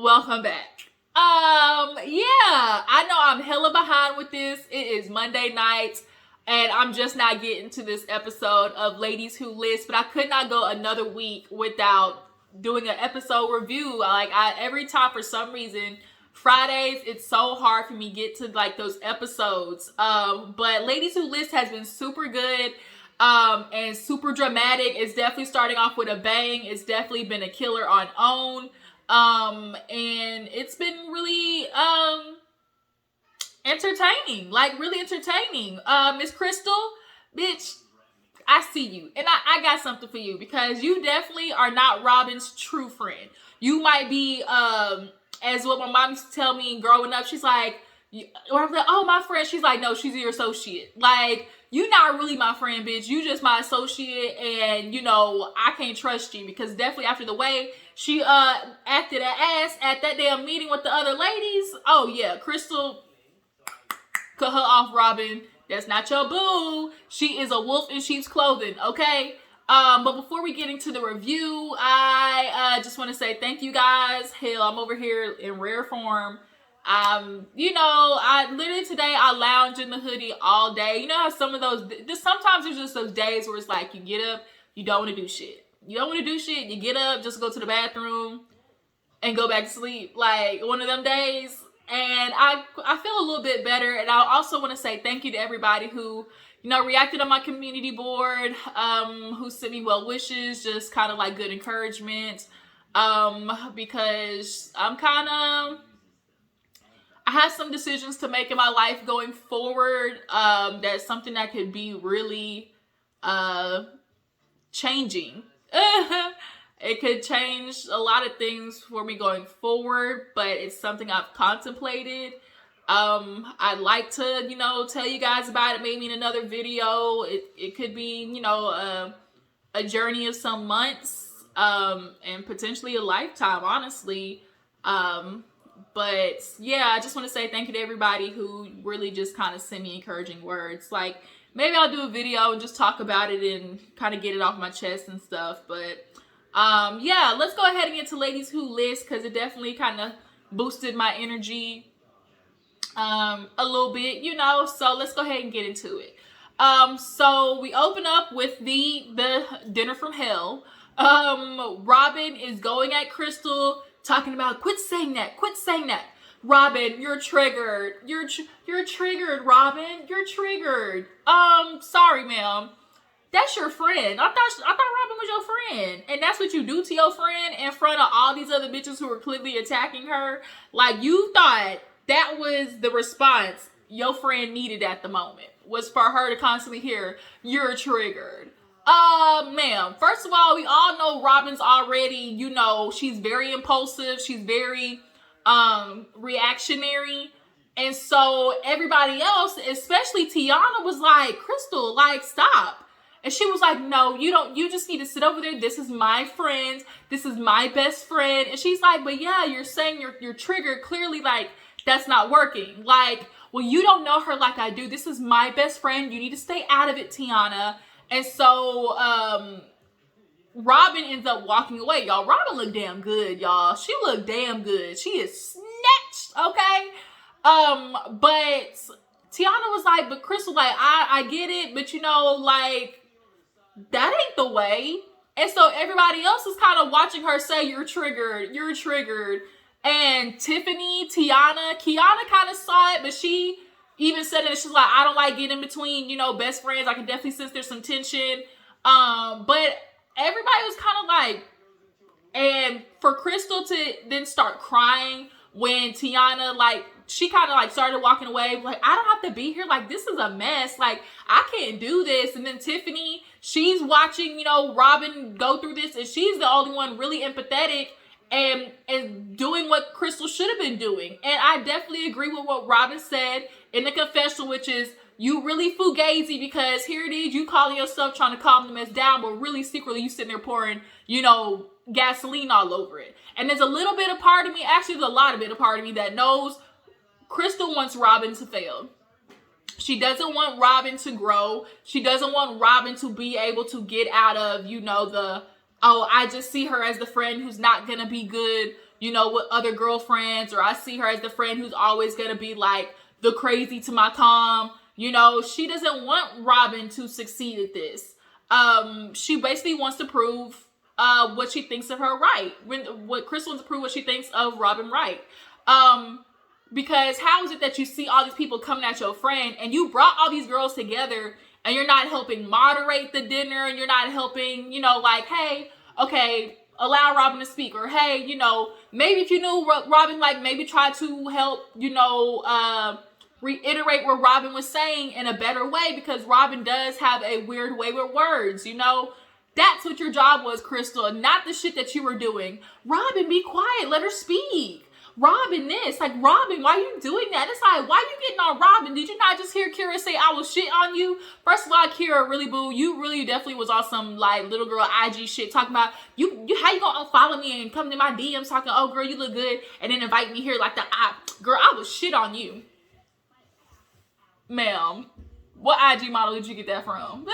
Welcome back. Yeah, I know I'm hella behind with this. It is Monday night, and I'm just not getting to this episode of Ladies Who List, but I could not go another week without doing an episode review. Every time for some reason, Fridays, it's so hard for me to get to like those episodes. But Ladies Who List has been super good. And super dramatic. It's definitely starting off with a bang. It's definitely been a killer on OWN. And it's been really, entertaining. Like, really entertaining. Miss Cristyl, bitch, I see you. And I got something for you. Because you definitely are not Robin's true friend. You might be, as what my mom used to tell me growing up, she's like, or I'm like, oh, my friend. She's like, no, she's your associate. Like, you're not really my friend, bitch. You just my associate, and, you know, I can't trust you, because definitely after the way she acted an ass at that damn meeting with the other ladies, oh, yeah, Cristyl, cut her off, Robin. That's not your boo. She is a wolf in sheep's clothing, okay? But before we get into the review, I just want to say thank you guys. Hell, I'm over here in rare form. You know, I literally today I lounge in the hoodie all day. You know how sometimes there's just those days where it's like you get up, you don't want to do shit. You don't want to do shit. You get up, just go to the bathroom and go back to sleep. Like one of them days. And I feel a little bit better. And I also want to say thank you to everybody who, you know, reacted on my community board, who sent me well wishes, just kind of like good encouragement. Because I have some decisions to make in my life going forward. That's something that could be really changing. It could change a lot of things for me going forward, but it's something I've contemplated. I'd like to, you know, tell you guys about it maybe in another video. It could be, you know, a journey of some months, and potentially a lifetime, honestly. But yeah, I just want to say thank you to everybody who really just kind of sent me encouraging words. Like, maybe I'll do a video and just talk about it and kind of get it off my chest and stuff. But yeah, let's go ahead and get to Ladies Who List, because it definitely kind of boosted my energy a little bit, you know. So let's go ahead and get into it. So we open up with the dinner from hell. Robin is going at Cristyl, talking about quit saying that. Robin, you're triggered. You're triggered, Robin. You're triggered. Sorry, ma'am. That's your friend. I thought Robin was your friend. And that's what you do to your friend in front of all these other bitches who are clearly attacking her. Like, you thought that was the response your friend needed at the moment, was for her to constantly hear, you're triggered. Ma'am, first of all, we all know Robin's already, you know, she's very impulsive. She's very, reactionary. And so everybody else, especially Tiana, was like, Cristyl, like, stop. And she was like, no, you just need to sit over there. This is my friend. This is my best friend. And she's like, but yeah, you're saying you're triggered. Clearly, like, that's not working. Like, well, you don't know her like I do. This is my best friend. You need to stay out of it, Tiana. And so, Robin ends up walking away, y'all. Robin looked damn good, y'all. She looked damn good. She is snatched, okay? But Tiana was like, but Cristyl, like, I get it, but you know, like, that ain't the way. And so everybody else is kind of watching her say, you're triggered. And Tiffani, Kiana kind of saw it, but she even said it. She's like, I don't like getting in between, you know, best friends. I can definitely sense there's some tension. But everybody was kind of like, and for Cristyl to then start crying when Tiana, like, she kind of like started walking away, like, I don't have to be here. Like, this is a mess. Like, I can't do this. And then Tiffani, she's watching, you know, Robin go through this, and she's the only one really empathetic and doing what Cristyl should have been doing. And I definitely agree with what Robin said in the confessional, which is, you really fugazi, because here it is, you calling yourself trying to calm the mess down, but really secretly you sitting there pouring, you know, gasoline all over it. And there's a little bit of part of me, actually there's a lot of bit of part of me that knows Cristyl wants Robin to fail. She doesn't want Robin to grow. She doesn't want Robin to be able to get out of, you know, the, oh, I just see her as the friend who's not going to be good you know, with other girlfriends, or I see her as the friend who's always going to be like the crazy to my calm. You know, she doesn't want Robin to succeed at this. She basically wants to prove what she thinks of her right. What Cristyl wants to prove what she thinks of Robin right. Because how is it that you see all these people coming at your friend and you brought all these girls together and you're not helping moderate the dinner, and you're not helping, you know, like, hey, okay, allow Robin to speak, or hey, you know, maybe if you knew Robin, like, maybe try to help, you know, reiterate what Robin was saying in a better way, because Robin does have a weird way with words, you know. That's what your job was, Cristyl, not the shit that you were doing. Robin, be quiet, let her speak. Robin this, like, Robin, why are you doing that? It's like, why are you getting on Robin? Did you not just hear Kira say I will shit on you? First of all, Kira, really, boo, you really definitely was on some, like, little girl IG shit, talking about, you how you gonna unfollow me and come to my DMs talking, oh, girl, you look good, and then invite me here like the, girl, I will shit on you. Ma'am, what IG model did you get that from?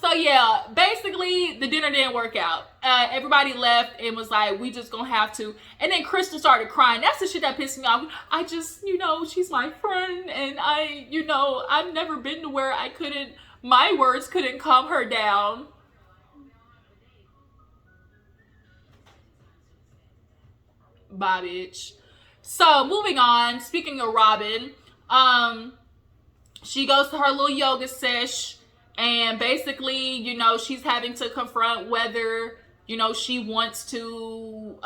So yeah, basically the dinner didn't work out. Everybody left and was like, we just gonna have to. And then Cristyl started crying. That's the shit that pissed me off. I just, you know, she's my friend, and I, you know, I've never been to where my words couldn't calm her down. Bye, bitch. So moving on, speaking of Robin, she goes to her little yoga sesh. And basically, you know, she's having to confront whether, you know, she wants to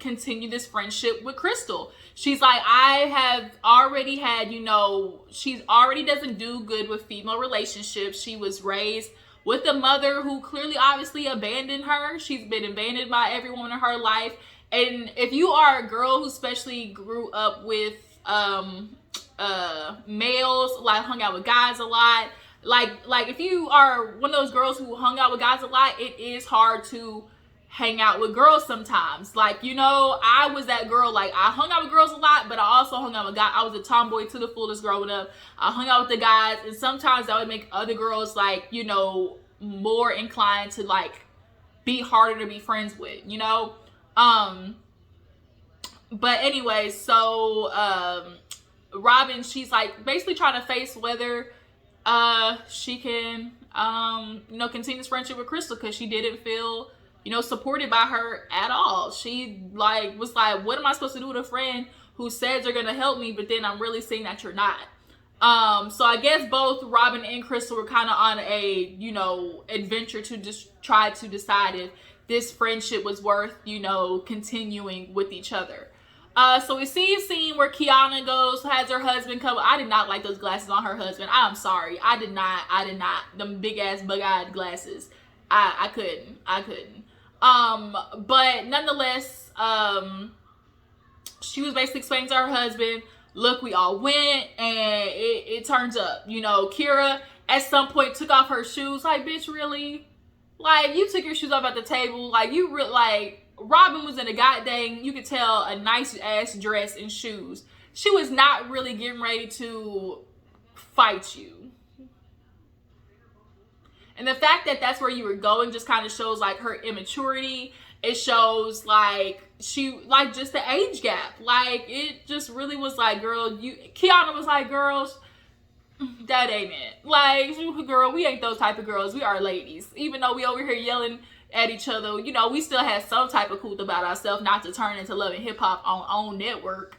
continue this friendship with Cristyl. She's like, I have already had, you know, she's already doesn't do good with female relationships. She was raised with a mother who clearly, obviously abandoned her. She's been abandoned by everyone in her life. And if you are a girl who especially grew up with males, like hung out with guys a lot, like if you are one of those girls who hung out with guys a lot, it is hard to hang out with girls sometimes. Like, you know, I was that girl. Like, I hung out with girls a lot, but I also hung out with guys. I was a tomboy to the fullest growing up. I hung out with the guys, and sometimes that would make other girls, like, you know, more inclined to, like, be harder to be friends with, you know. But anyway, so Robin, she's like basically trying to face whether she can, you know, continue this friendship with Cristyl, because she didn't feel, you know, supported by her at all. She, like, was like, what am I supposed to do with a friend who says they're going to help me, but then I'm really seeing that you're not? So I guess both Robin and Cristyl were kind of on a, you know, adventure to just try to decide if this friendship was worth, you know, continuing with each other. So we see a scene where Kiana has her husband come. I did not like those glasses on her husband. I'm sorry. I did not. Them big ass bug-eyed glasses. I couldn't. But nonetheless, she was basically explaining to her husband, look, we all went, and it turns up. You know, Kira at some point took off her shoes. Like, bitch, really? Like, you took your shoes off at the table. Like, Robin was in a goddamn, you could tell, a nice ass dress and shoes. She was not really getting ready to fight you. And the fact that that's where you were going just kind of shows, like, her immaturity. It shows, like, just the age gap. Like, it just really was like, girl, Kiana was like, girls, that ain't it. Like, girl, we ain't those type of girls. We are ladies. Even though we over here yelling at each other, you know, we still have some type of cool about ourselves, not to turn into Love and Hip Hop on own network.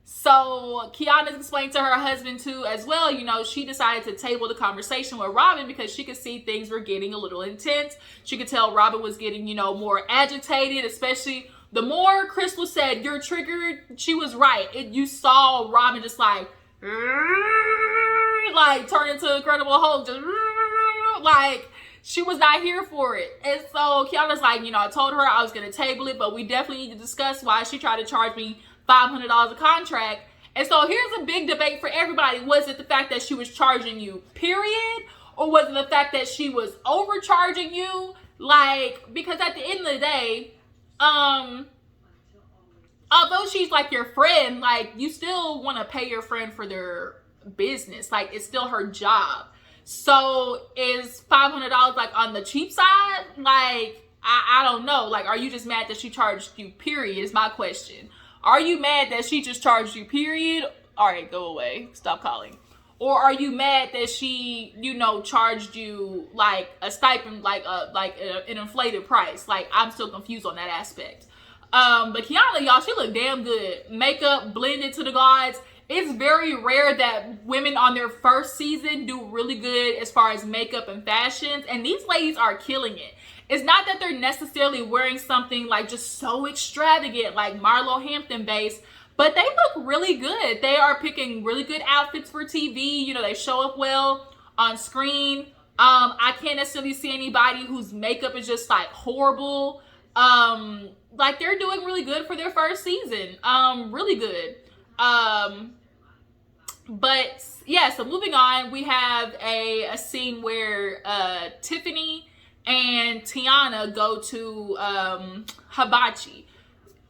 So Kiana's explained to her husband too as well, you know, she decided to table the conversation with Robin because she could see things were getting a little intense. She could tell Robin was getting, you know, more agitated, especially the more Cristyl said, you're triggered, she was right. You saw Robin just like turn into Incredible Hulk, just like, she was not here for it. And so Kiana's like, you know, I told her I was going to table it, but we definitely need to discuss why she tried to charge me $500 a contract. And so here's a big debate for everybody. Was it the fact that she was charging you, period? Or was it the fact that she was overcharging you? Like, because at the end of the day, although she's like your friend, like, you still want to pay your friend for their business. Like, it's still her job. So is $500 like on the cheap side? Like, I don't know. Like, are you just mad that she charged you, period, is my question. Are you mad that she just charged you, period? All right, go away. Stop calling. Or are you mad that she, you know, charged you like a stipend, like an inflated price? Like, I'm still confused on that aspect. But Kiana, y'all, she looked damn good. Makeup blended to the gods. It's very rare that women on their first season do really good as far as makeup and fashions. And these ladies are killing it. It's not that they're necessarily wearing something like just so extravagant, like Marlo Hampton based, but they look really good. They are picking really good outfits for TV. You know, they show up well on screen. I can't necessarily see anybody whose makeup is just like horrible. Like, they're doing really good for their first season. Really good. But yeah, so moving on, we have a scene where Tiffani and Tiana go to Hibachi.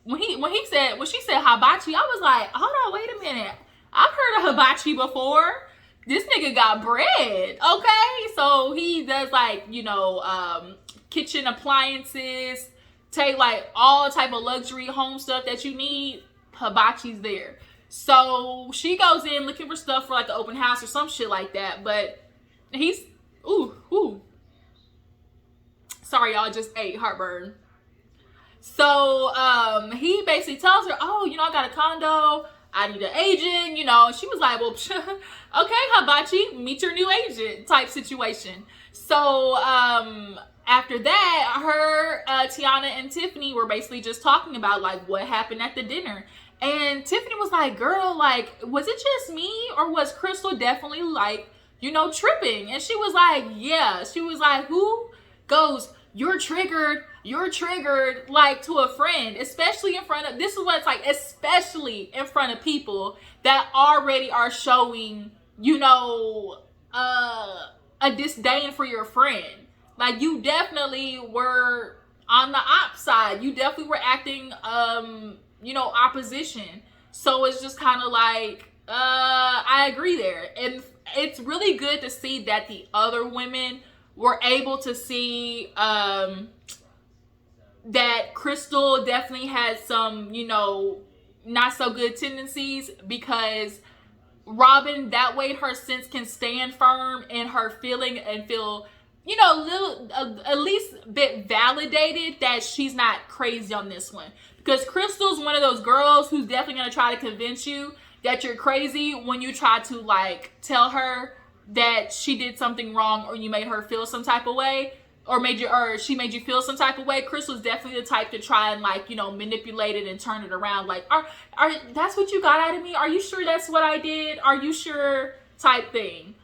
When she said hibachi, I was like, hold on, wait a minute. I've heard of hibachi before. This nigga got bread, okay? So he does, like, you know, kitchen appliances, take like all type of luxury home stuff that you need. Hibachi's there. So she goes in looking for stuff for like an open house or some shit like that. But he's ooh. Sorry, y'all, just ate, heartburn. So he basically tells her, oh, you know, I got a condo, I need an agent, you know. And she was like, well, okay, Hibachi, meet your new agent type situation. So after that, her, Tiana and Tiffani were basically just talking about like what happened at the dinner. And Tiffani was like, girl, like, was it just me, or was Cristyl definitely like, you know, tripping? And she was like, yeah. She was like, who goes, you're triggered, like, to a friend, especially in front of, this is what it's like, especially in front of people that already are showing, you know, a disdain for your friend. Like, you definitely were on the op side. You definitely were acting, you know, opposition. So it's just kind of like, I agree there. And it's really good to see that the other women were able to see that Cristyl definitely had some, you know, not so good tendencies, because Robin, that way her sense can stand firm in her feeling and feel, you know, at least a bit validated that she's not crazy on this one. Because Crystyl's one of those girls who's definitely going to try to convince you that you're crazy when you try to, like, tell her that she did something wrong, or you made her feel some type of way, or she made you feel some type of way. Crystyl's definitely the type to try and, like, you know, manipulate it and turn it around. Like, that's what you got out of me? Are you sure that's what I did? Are you sure? Type thing.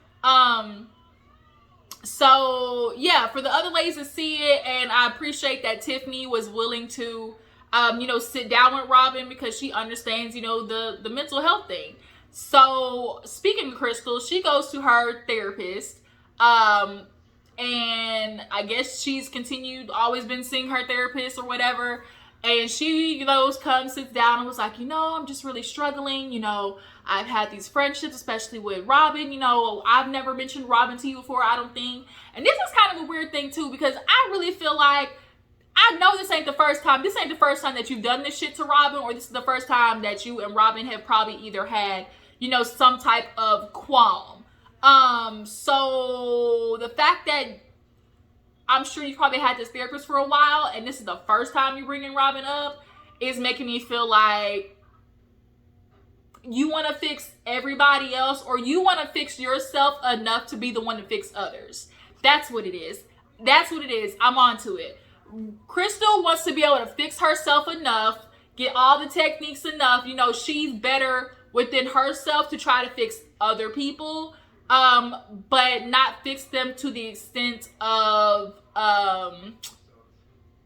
So yeah, for the other ladies to see it, and I appreciate that Tiffani was willing to, you know, sit down with Robin, because she understands, you know, the mental health thing. So speaking of Cristyl, she goes to her therapist, and I guess she's always been seeing her therapist or whatever. And she, you know, sits down and was like, you know, I'm just really struggling. You know, I've had these friendships, especially with Robin. You know, I've never mentioned Robin to you before, I don't think. And this is kind of a weird thing too, because I really feel like, I know this ain't the first time. This ain't the first time that you've done this shit to Robin, or this is the first time that you and Robin have probably either had, you know, some type of qualm. So the fact that I'm sure you probably had this therapist for a while, and this is the first time you're bringing Robin up, is making me feel like you want to fix everybody else, or you want to fix yourself enough to be the one to fix others. That's what it is. That's what it is. I'm onto it. Cristyl wants to be able to fix herself enough, get all the techniques enough. You know, she's better within herself to try to fix other people, but not fix them to the extent of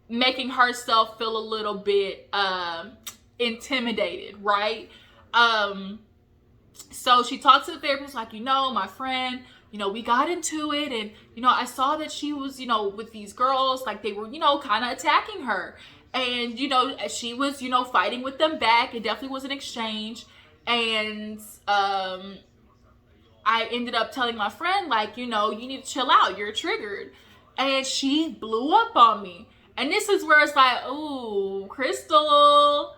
making herself feel a little bit intimidated, right? So she talks to the therapist like, you know, my friend, you know, we got into it, and, you know, I saw that she was, you know, with these girls, like they were, you know, kind of attacking her. And, you know, she was, you know, fighting with them back. It definitely was an exchange. And I ended up telling my friend, like, you know, you need to chill out. You're triggered. And she blew up on me. And this is where it's like, ooh, Cristyl,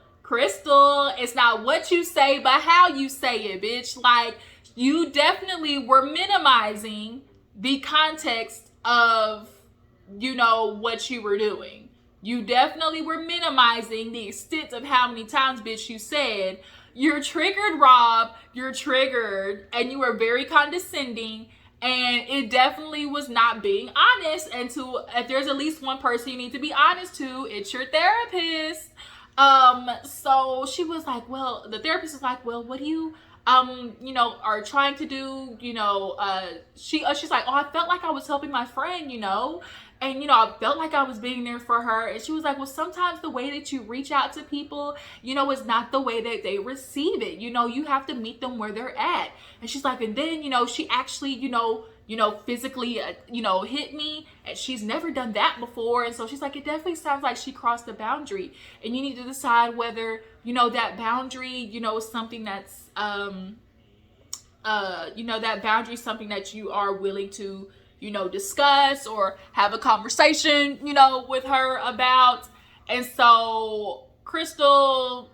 it's not what you say, but how you say it, bitch. Like, you definitely were minimizing the context of, you know, what you were doing. You definitely were minimizing the extent of how many times, bitch, you said, you're triggered, Rob, you're triggered, and you were very condescending, and it definitely was not being honest. And if there's at least one person you need to be honest to, it's your therapist. So she was like, well, the therapist was like, well, what do you, you know, are trying to do, you know, she's like, oh, I felt like I was helping my friend, you know, and, you know, I felt like I was being there for her. And she was like, well, sometimes the way that you reach out to people, you know, is not the way that they receive it. You know, you have to meet them where they're at. And she's like, and then, you know, she actually, you know, physically, you know, hit me, and she's never done that before. And so she's like, it definitely sounds like she crossed the boundary, and you need to decide whether, you know, that boundary, you know, is something that's, you know, that boundary is something that you are willing to, you know, discuss or have a conversation, you know, with her about. And so Cristyl,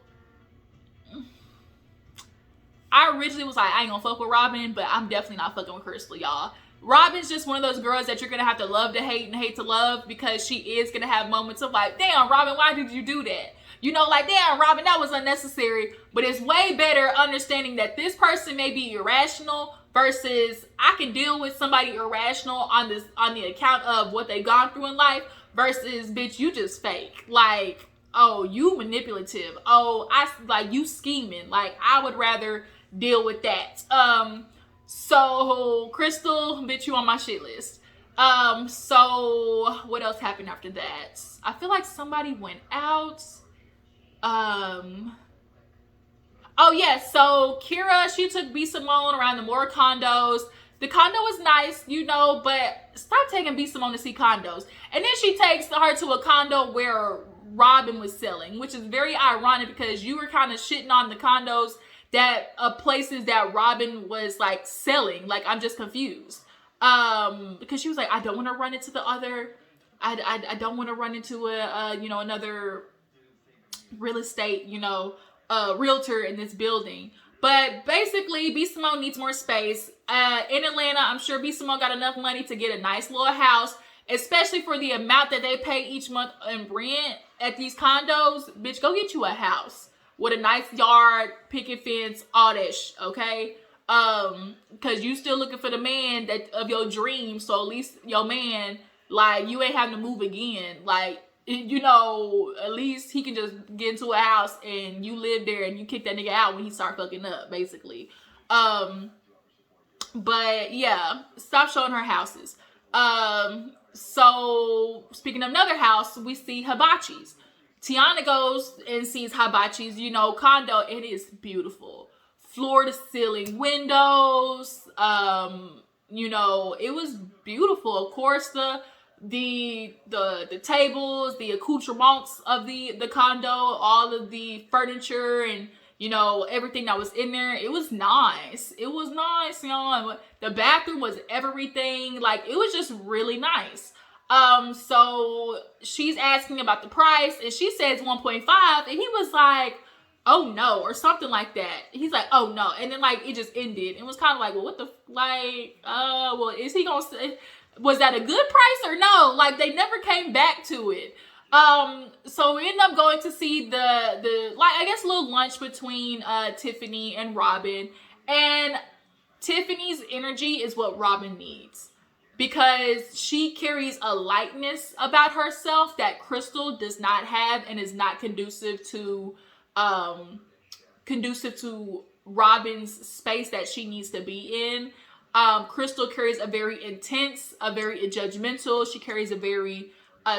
I originally was like, I ain't gonna fuck with Robin, but I'm definitely not fucking with Cristyl, y'all. Robin's just one of those girls that you're gonna have to love to hate and hate to love, because she is gonna have moments of like, damn, Robin, why did you do that? You know, like, damn, Robin, that was unnecessary. But it's way better understanding that this person may be irrational versus I can deal with somebody irrational on the account of what they've gone through in life versus, bitch, you just fake. Like, oh, you manipulative. Oh, you scheming. Like, I would rather deal with that. So Cristyl, bitch, you on my shit list. So what else happened after that? I feel like somebody went out. Oh yeah, so Kira, she took B Simone around the more condos. The condo was nice, you know, but stop taking B Simone to see condos. And then she takes her to a condo where Robin was selling, which is very ironic because you were kind of shitting on the condos that places that Robin was like selling. Like, I'm just confused. Because she was like, I don't want to run into I don't want to run into you know, another real estate, you know, realtor in this building. But basically, B Simone needs more space. In Atlanta, I'm sure B Simone got enough money to get a nice little house, especially for the amount that they pay each month in rent at these condos. Bitch, go get you a house with a nice yard, picket fence, all that okay? Because you still looking for the man that of your dreams, so at least your man, like, you ain't having to move again. Like, you know, at least he can just get into a house and you live there and you kick that nigga out when he start fucking up, basically. But yeah, stop showing her houses. So speaking of another house, we see Hibachi's. Tiana goes and sees Hibachi's, you know, condo. It is beautiful. Floor to ceiling windows. You know, it was beautiful. Of course, the tables, the accoutrements of the condo, all of the furniture and, you know, everything that was in there, it was nice. It was nice, y'all. The bathroom was everything. Like, it was just really nice. So she's asking about the price and she says 1.5 and he was like, oh no, or something like that. He's like, oh no. And then like, it just ended. It was kind of like, well, what the, like, well, is he gonna say, was that a good price or no? Like, they never came back to it. So we end up going to see the like, I guess, little lunch between Tiffani and Robin. And Tiffany's energy is what Robin needs, because she carries a lightness about herself that Cristyl does not have and is not conducive to Robin's space that she needs to be in. Cristyl carries a very intense, a very judgmental, she carries a very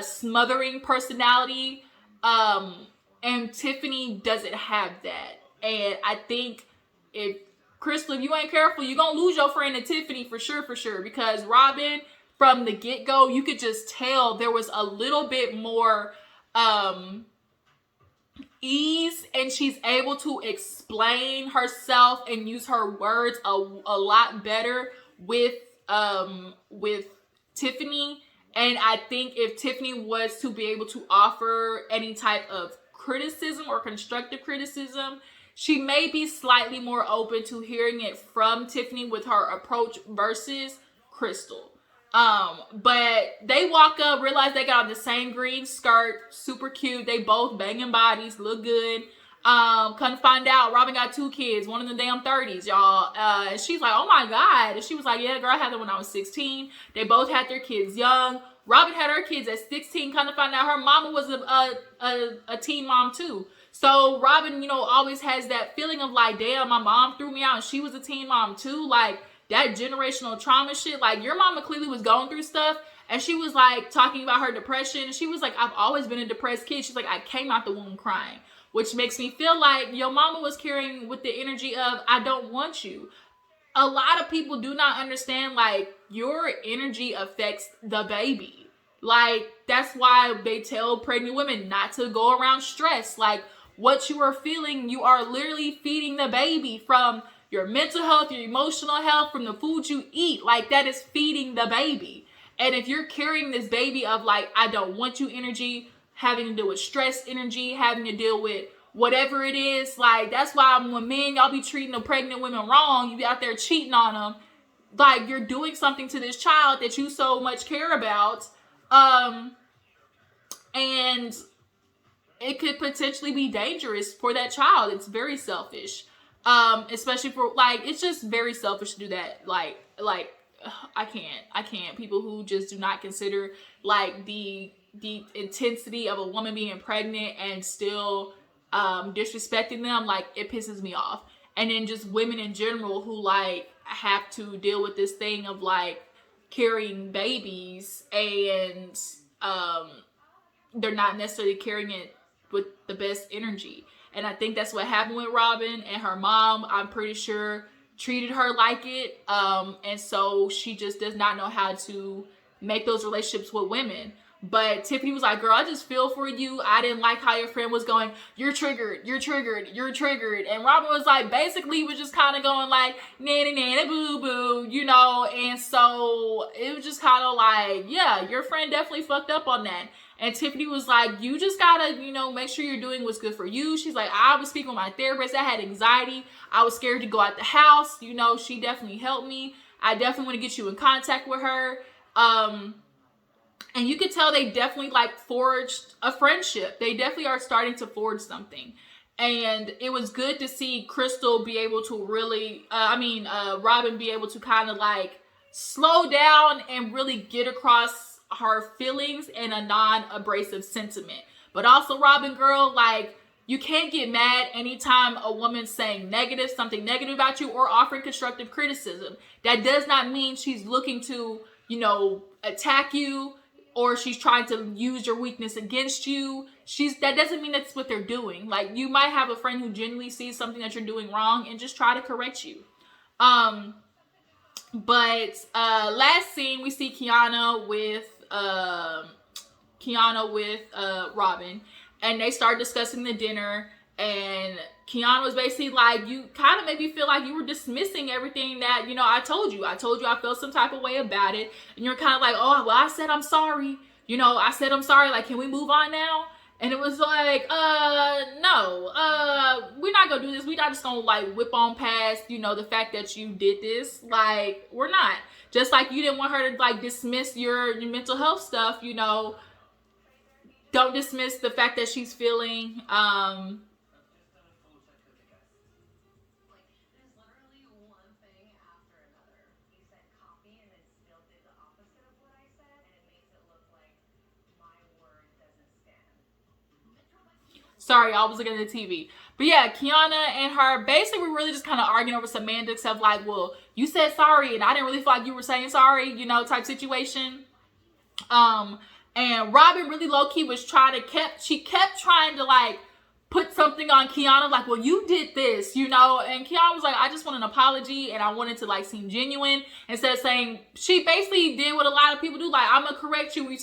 smothering personality. And Tiffani doesn't have that. And I think if Cristyl, if you ain't careful, you're gonna lose your friend to Tiffani for sure. Because Robin, from the get-go, you could just tell there was a little bit more ease, and she's able to explain herself and use her words a lot better with Tiffani. And I think if Tiffani was to be able to offer any type of criticism or constructive criticism, she may be slightly more open to hearing it from Tiffani with her approach versus Cristyl. But they walk up, realize they got on the same green skirt, super cute. They both banging bodies, look good. Come find out, Robin got 2 kids, one in the damn 30s, y'all. And she's like, oh my God. And she was like, yeah, girl, I had them when I was 16. They both had their kids young. Robin had her kids at 16. Kind of find out her mama was a teen mom too. So Robin, always has that feeling of like, damn, my mom threw me out and she was a teen mom too. Like, that generational trauma shit. Like, your mama clearly was going through stuff. And she was like talking about her depression. And she was like, I've always been a depressed kid. She's like, I came out the womb crying. Which makes me feel like your mama was carrying with the energy of, I don't want you. A lot of people do not understand, like, your energy affects the baby. Like, that's why they tell pregnant women not to go around stress. Like, what you are feeling, you are literally feeding the baby from your mental health, your emotional health, from the food you eat. Like, that is feeding the baby. And if you're carrying this baby of, like, I don't want you energy, having to deal with stress energy, having to deal with whatever it is, like, that's why when men, y'all be treating the pregnant women wrong, you be out there cheating on them, like, you're doing something to this child that you so much care about, and it could potentially be dangerous for that child. It's very selfish, especially for, like, it's just very selfish to do that. Like, I can't. People who just do not consider, like, the intensity of a woman being pregnant and still disrespecting them, like, it pisses me off. And then just women in general who, like, have to deal with this thing of, like, carrying babies and they're not necessarily carrying it with the best energy. And I think that's what happened with Robin, and her mom, I'm pretty sure, treated her like it. And so she just does not know how to make those relationships with women. But Tiffani was like, girl, I just feel for you. I didn't like how your friend was going, you're triggered, you're triggered, you're triggered. And Robin was like, basically was just kind of going like, nanny, nanny, boo, boo, And so it was just kind of like, yeah, your friend definitely fucked up on that. And Tiffani was like, you just gotta, make sure you're doing what's good for you. She's like, I was speaking with my therapist. I had anxiety. I was scared to go out the house. She definitely helped me. I definitely want to get you in contact with her. And you could tell they definitely, like, forged a friendship. They definitely are starting to forge something. And it was good to see Cristyl be able to really, Robin be able to kind of, like, slow down and really get across her feelings in a non-abrasive sentiment. But also, Robin, girl, like, you can't get mad anytime a woman's saying something negative about you, or offering constructive criticism. That does not mean she's looking to, attack you, or she's trying to use your weakness against you. That doesn't mean that's what they're doing. Like, you might have a friend who genuinely sees something that you're doing wrong and just try to correct you. But last scene, we see Kiana with Robin, and they start discussing the dinner. And Kiana was basically like, you kind of made me feel like you were dismissing everything that, I told you. I told you I felt some type of way about it. And you're kind of like, oh, well, I said I'm sorry. I said I'm sorry. Like, can we move on now? And it was like, no, we're not going to do this. We're not just going to, like, whip on past, the fact that you did this. Like, we're not. Just like you didn't want her to, like, dismiss your mental health stuff, Don't dismiss the fact that she's feeling, sorry, I was looking at the TV. But yeah, Kiana and her basically were really just kind of arguing over semantics of like, well, you said sorry and I didn't really feel like you were saying sorry, type situation. And Robin really low-key was she kept trying to, like, put something on Kiana, like, well, you did this, and Kiana was like, I just want an apology, and I wanted to, like, seem genuine, instead of saying, she basically did what a lot of people do, like, I'm gonna correct you,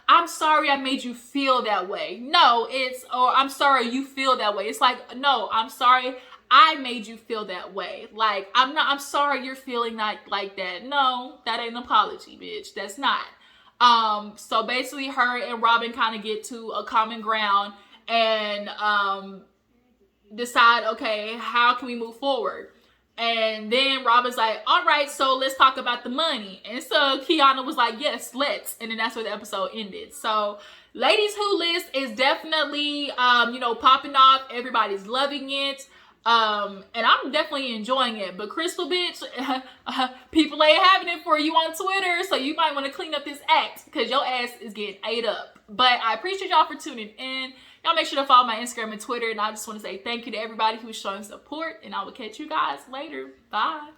I'm sorry I made you feel that way. No, I'm sorry you feel that way. It's like, no, I'm sorry I made you feel that way. Like, I'm sorry you're feeling like that. No, that ain't an apology, bitch. That's not. So basically her and Robin kind of get to a common ground and decide, okay, how can we move forward? And then Robin's like, all right, so let's talk about the money. And so Kiana was like, yes, let's. And then that's where the episode ended. So Ladies Who List is definitely, popping off. Everybody's loving it. And I'm definitely enjoying it. But Cristyl, bitch, people ain't having it for you on Twitter. So you might want to clean up this act because your ass is getting ate up. But I appreciate y'all for tuning in. Y'all make sure to follow my Instagram and Twitter. And I just want to say thank you to everybody who's showing support. And I will catch you guys later. Bye.